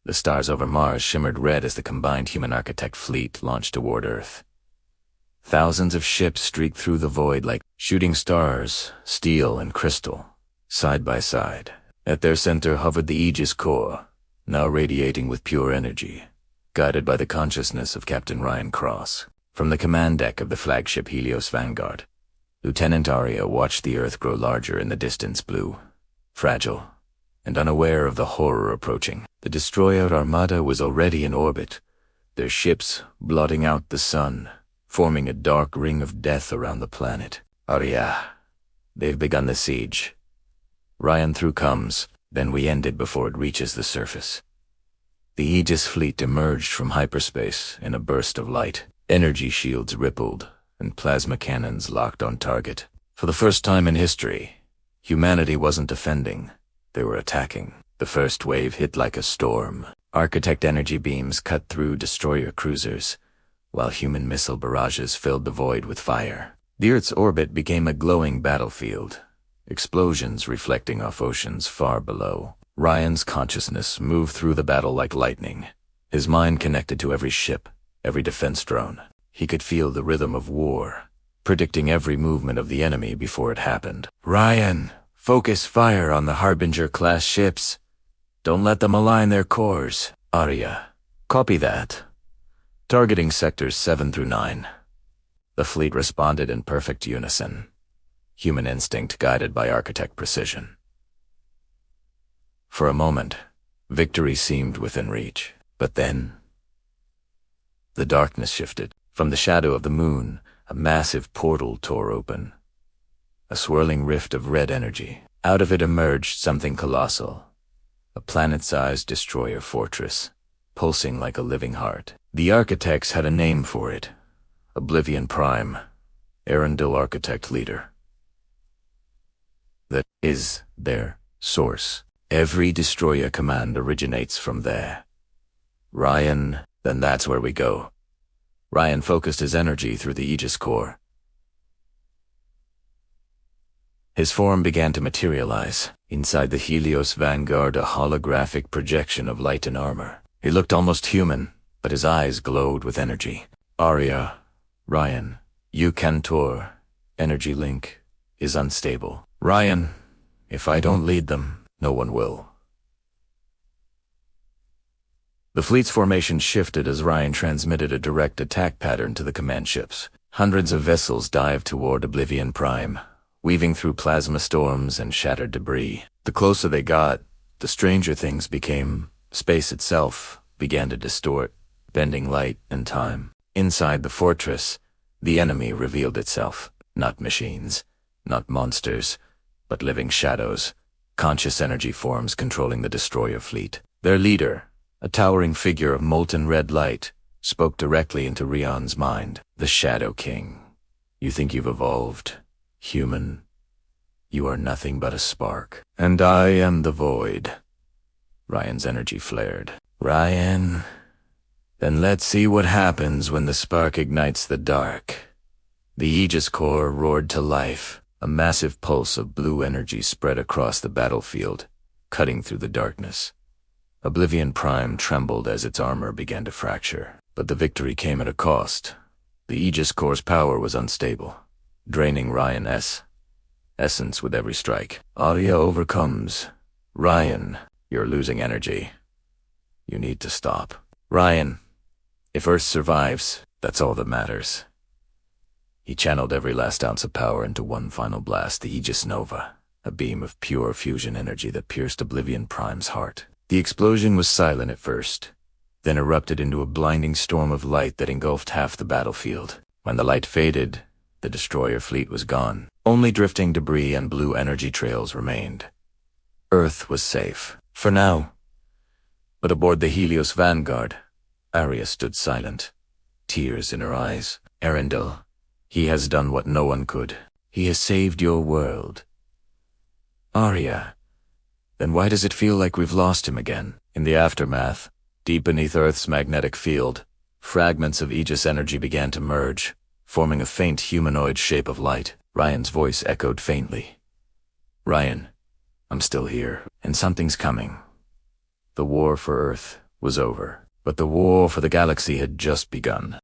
The stars over Mars shimmered red as the combined human architect fleet launched toward Earth. Thousands of ships streaked through the void like shooting stars, steel and crystal, side by side. At their center hovered the Aegis core, now radiating with pure energy, guided by the consciousness of Captain Ryan Cross. From the command deck of the flagship Helios Vanguard, Lieutenant Arya watched the Earth grow larger in the distance blue, fragile, and unaware of the horror approaching. The destroyer Armada was already in orbit, their ships blotting out the sun, forming a dark ring of death around the planet. Arya, they've begun the siege. Ryan threw comms, then we end it before it reaches the surface. The Aegis fleet emerged from hyperspace in a burst of light. Energy shields rippled, and plasma cannons locked on target. For the first time in history, humanity wasn't defending, they were attacking. The first wave hit like a storm. Architect energy beams cut through destroyer cruisers, while human missile barrages filled the void with fire. The Earth's orbit became a glowing battlefield, explosions reflecting off oceans far below. Ryan's consciousness moved through the battle like lightning, his mind connected to every ship, every defense drone. He could feel the rhythm of war, predicting every movement of the enemy before it happened. Ryan, focus fire on the Harbinger-class ships. Don't let them align their cores. Arya, copy that. Targeting sectors 7 through 9. The fleet responded in perfect unison, human instinct guided by architect precision. For a moment, victory seemed within reach. But then, the darkness shifted. From the shadow of the moon, a massive portal tore open. A swirling rift of red energy. Out of it emerged something colossal. A planet-sized destroyer fortress, pulsing like a living heart. The architects had a name for it. Oblivion Prime, Arundel Architect Leader. That is their source. Every destroyer command originates from there. Ryan, then that's where we go. Ryan focused his energy through the Aegis core. His form began to materialize. Inside the Helios Vanguard, a holographic projection of light and armor. He looked almost human, but his eyes glowed with energy. Arya, Ryan, you Cantor, energy link, is unstable. Ryan, if I don't lead them, no one will. The fleet's formation shifted as Ryan transmitted a direct attack pattern to the command ships. Hundreds of vessels dived toward Oblivion Prime, weaving through plasma storms and shattered debris. The closer they got, the stranger things became. Space itself began to distort, bending light and time. Inside the fortress, the enemy revealed itself. Not machines, not monsters, but living shadows, conscious energy forms controlling the destroyer fleet. Their leader, a towering figure of molten red light, spoke directly into Rion's mind. The Shadow King. You think you've evolved, human? You are nothing but a spark. And I am the void. Ryan's energy flared. Ryan, then let's see what happens when the spark ignites the dark. The Aegis core roared to life. A massive pulse of blue energy spread across the battlefield, cutting through the darkness. Oblivion Prime trembled as its armor began to fracture. But the victory came at a cost. The Aegis core's power was unstable, draining Ryan's essence with every strike. Arya overcomes. Ryan, you're losing energy. You need to stop. Ryan, if Earth survives, that's all that matters. He channeled every last ounce of power into one final blast, the Aegis Nova, a beam of pure fusion energy that pierced Oblivion Prime's heart. The explosion was silent at first, then erupted into a blinding storm of light that engulfed half the battlefield. When the light faded, the destroyer fleet was gone. Only drifting debris and blue energy trails remained. Earth was safe, for now. But aboard the Helios Vanguard, Arya stood silent, tears in her eyes. Arundel, he has done what no one could. He has saved your world. Arya, then why does it feel like we've lost him again? In the aftermath, deep beneath Earth's magnetic field, fragments of Aegis energy began to merge, forming a faint humanoid shape of light. Ryan's voice echoed faintly. Ryan, I'm still here, and something's coming. The war for Earth was over, but the war for the galaxy had just begun.